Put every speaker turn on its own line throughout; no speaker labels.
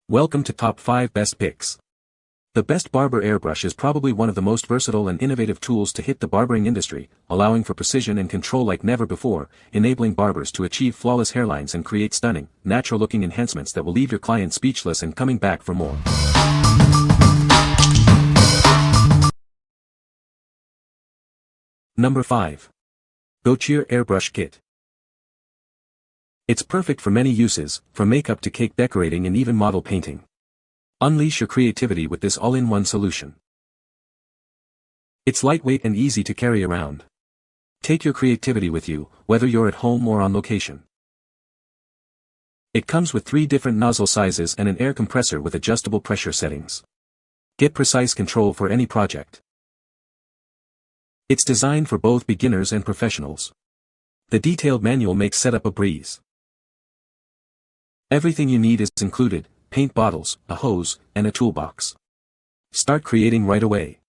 Welcome to Top 5 Best Picks. The best barber airbrush is probably one of the most versatile and innovative tools to hit the barbering industry, allowing for precision and control like never before, enabling barbers to achieve flawless hairlines and create stunning, natural-looking enhancements that will leave your client speechless and coming back for more. Number 5. Gocheer Airbrush Kit. It's perfect for many uses, from makeup to cake decorating and even model painting. Unleash your creativity with this all-in-one solution. It's lightweight and easy to carry around. Take your creativity with you, whether you're at home or on location. It comes with 3 different nozzle sizes and an air compressor with adjustable pressure settings. Get precise control for any project. It's designed for both beginners and professionals. The detailed manual makes setup a breeze. Everything you need is included: paint bottles, a hose, and a toolbox. Start creating right away.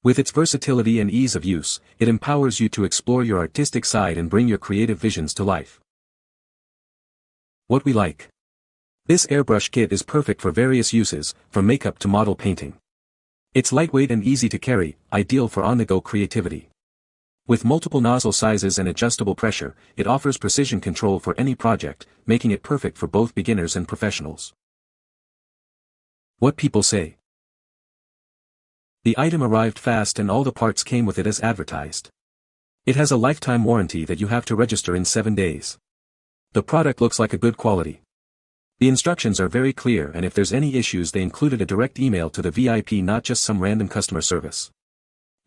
With its versatility and ease of use, it empowers you to explore your artistic side and bring your creative visions to life. What we like. This airbrush kit is perfect for various uses, from makeup to model painting. It's lightweight and easy to carry, ideal for on-the-go creativity. With multiple nozzle sizes and adjustable pressure, it offers precision control for any project, making it perfect for both beginners and professionals. What people say. The item arrived fast and all the parts came with it as advertised. It has a lifetime warranty that you have to register in 7 days. The product looks like a good quality. The instructions are very clear, and if there's any issues they included a direct email to the VIP, not just some random customer service.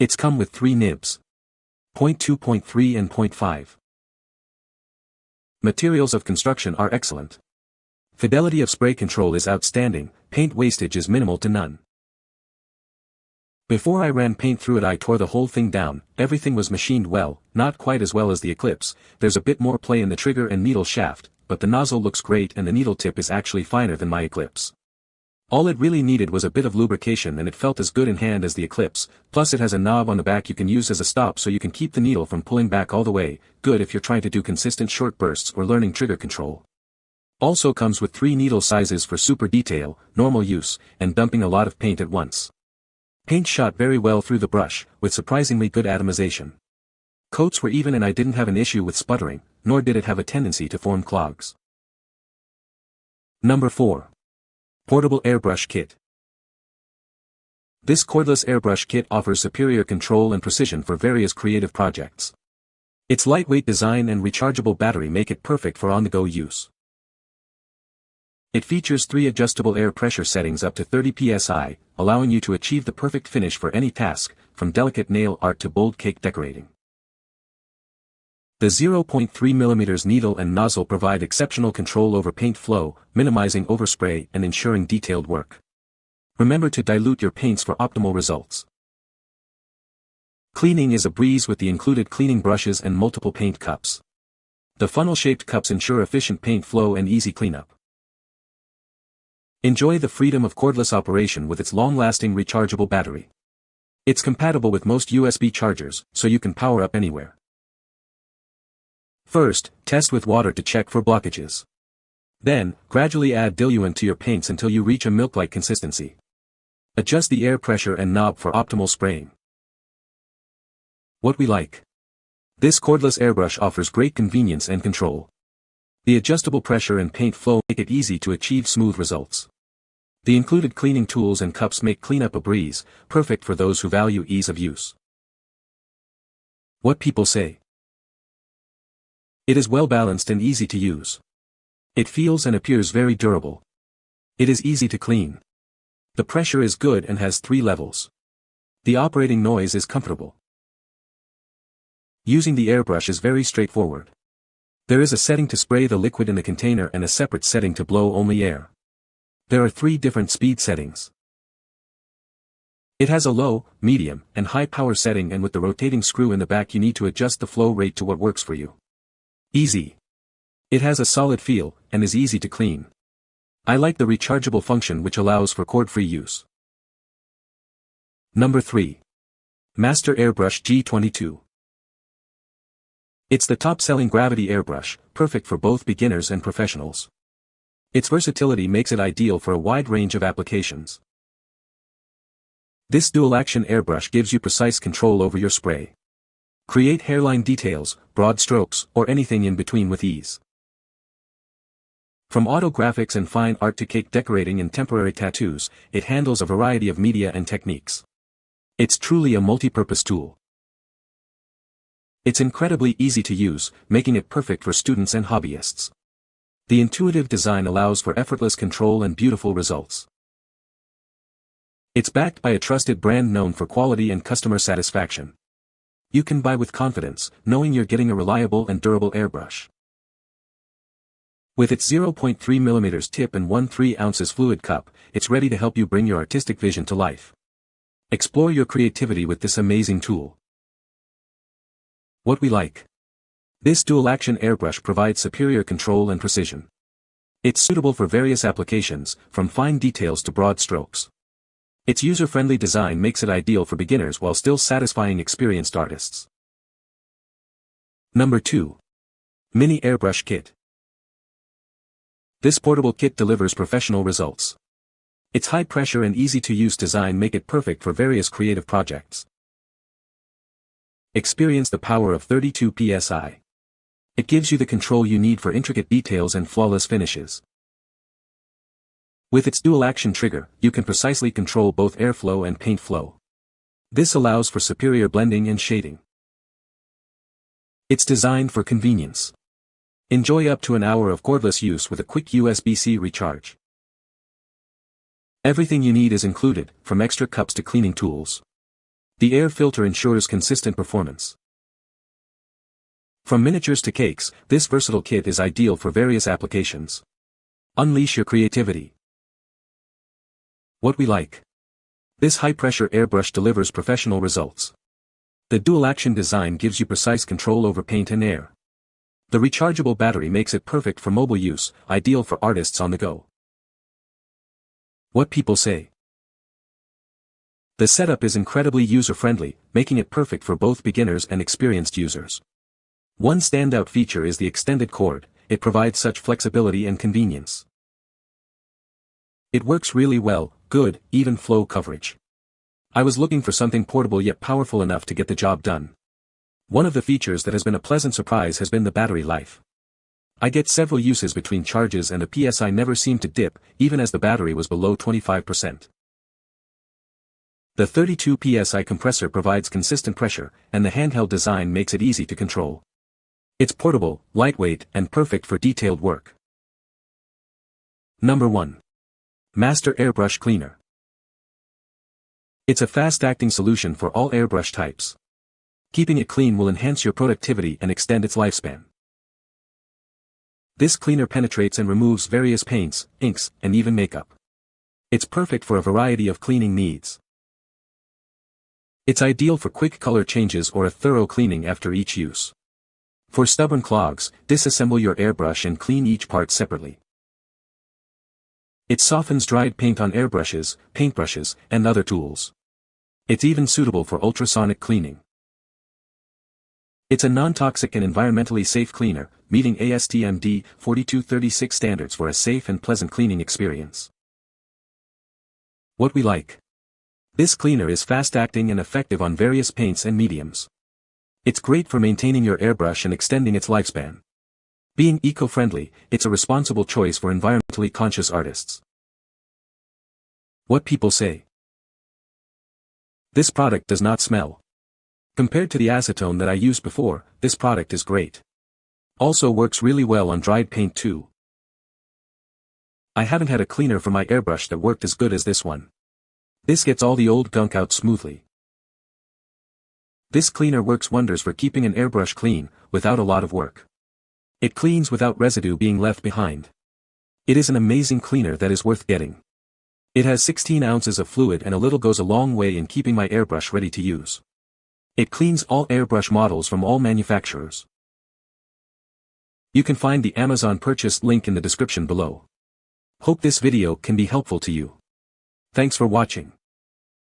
It's come with 3 nibs. Point 2, point 3 and point 5. Materials of construction are excellent. Fidelity of spray control is outstanding, paint wastage is minimal to none. Before I ran paint through it I tore the whole thing down. Everything was machined well, not quite as well as the Eclipse. There's a bit more play in the trigger and needle shaft, but the nozzle looks great and the needle tip is actually finer than my Eclipse. All it really needed was a bit of lubrication and it felt as good in hand as the Eclipse, plus it has a knob on the back you can use as a stop so you can keep the needle from pulling back all the way, good if you're trying to do consistent short bursts or learning trigger control. Also comes with 3 needle sizes for super detail, normal use, and dumping a lot of paint at once. Paint shot very well through the brush, with surprisingly good atomization. Coats were even and I didn't have an issue with sputtering, nor did it have a tendency to form clogs. Number 4. Portable Airbrush Kit. This cordless airbrush kit offers superior control and precision for various creative projects. Its lightweight design and rechargeable battery make it perfect for on-the-go use. It features 3 adjustable air pressure settings up to 30 psi, allowing you to achieve the perfect finish for any task, from delicate nail art to bold cake decorating. The 0.3 mm needle and nozzle provide exceptional control over paint flow, minimizing overspray and ensuring detailed work. Remember to dilute your paints for optimal results. Cleaning is a breeze with the included cleaning brushes and multiple paint cups. The funnel-shaped cups ensure efficient paint flow and easy cleanup. Enjoy the freedom of cordless operation with its long-lasting rechargeable battery. It's compatible with most USB chargers, so you can power up anywhere. First, test with water to check for blockages. Then, gradually add diluent to your paints until you reach a milk-like consistency. Adjust the air pressure and knob for optimal spraying. What we like. This cordless airbrush offers great convenience and control. The adjustable pressure and paint flow make it easy to achieve smooth results. The included cleaning tools and cups make cleanup a breeze, perfect for those who value ease of use. What people say. It is well balanced and easy to use. It feels and appears very durable. It is easy to clean. The pressure is good and has 3 levels. The operating noise is comfortable. Using the airbrush is very straightforward. There is a setting to spray the liquid in the container and a separate setting to blow only air. There are 3 different speed settings. It has a low, medium, and high power setting, and with the rotating screw in the back you need to adjust the flow rate to what works for you. Easy. It has a solid feel, and is easy to clean. I like the rechargeable function which allows for cord-free use. Number 3. Master Airbrush G22. It's the top-selling gravity airbrush, perfect for both beginners and professionals. Its versatility makes it ideal for a wide range of applications. This dual-action airbrush gives you precise control over your spray. Create hairline details, broad strokes, or anything in between with ease. From auto graphics and fine art to cake decorating and temporary tattoos, it handles a variety of media and techniques. It's truly a multi-purpose tool. It's incredibly easy to use, making it perfect for students and hobbyists. The intuitive design allows for effortless control and beautiful results. It's backed by a trusted brand known for quality and customer satisfaction. You can buy with confidence, knowing you're getting a reliable and durable airbrush. With its 0.3 mm tip and 1/3 ounces fluid cup, it's ready to help you bring your artistic vision to life. Explore your creativity with this amazing tool. What we like. This dual-action airbrush provides superior control and precision. It's suitable for various applications, from fine details to broad strokes. Its user-friendly design makes it ideal for beginners while still satisfying experienced artists. Number 2. Mini Airbrush Kit. This portable kit delivers professional results. Its high-pressure and easy-to-use design make it perfect for various creative projects. Experience the power of 32 psi. It gives you the control you need for intricate details and flawless finishes. With its dual-action trigger, you can precisely control both airflow and paint flow. This allows for superior blending and shading. It's designed for convenience. Enjoy up to an hour of cordless use with a quick USB-C recharge. Everything you need is included, from extra cups to cleaning tools. The air filter ensures consistent performance. From miniatures to cakes, this versatile kit is ideal for various applications. Unleash your creativity. What we like. This high-pressure airbrush delivers professional results. The dual-action design gives you precise control over paint and air. The rechargeable battery makes it perfect for mobile use, ideal for artists on the go. What people say. The setup is incredibly user-friendly, making it perfect for both beginners and experienced users. One standout feature is the extended cord. It provides such flexibility and convenience. It works really well, good, even flow coverage. I was looking for something portable yet powerful enough to get the job done. One of the features that has been a pleasant surprise has been the battery life. I get several uses between charges and the PSI never seemed to dip, even as the battery was below 25%. The 32 psi compressor provides consistent pressure, and the handheld design makes it easy to control. It's portable, lightweight, and perfect for detailed work. Number 1. Master Airbrush Cleaner. It's a fast-acting solution for all airbrush types. Keeping it clean will enhance your productivity and extend its lifespan. This cleaner penetrates and removes various paints, inks, and even makeup. It's perfect for a variety of cleaning needs. It's ideal for quick color changes or a thorough cleaning after each use. For stubborn clogs, disassemble your airbrush and clean each part separately. It softens dried paint on airbrushes, paintbrushes, and other tools. It's even suitable for ultrasonic cleaning. It's a non-toxic and environmentally safe cleaner, meeting ASTM D4236 standards for a safe and pleasant cleaning experience. What we like. This cleaner is fast-acting and effective on various paints and mediums. It's great for maintaining your airbrush and extending its lifespan. Being eco-friendly, it's a responsible choice for environmentally conscious artists. What people say. This product does not smell. Compared to the acetone that I used before, this product is great. Also works really well on dried paint too. I haven't had a cleaner for my airbrush that worked as good as this one. This gets all the old gunk out smoothly. This cleaner works wonders for keeping an airbrush clean, without a lot of work. It cleans without residue being left behind. It is an amazing cleaner that is worth getting. It has 16 ounces of fluid and a little goes a long way in keeping my airbrush ready to use. It cleans all airbrush models from all manufacturers. You can find the Amazon purchase link in the description below. Hope this video can be helpful to you. Thanks for watching.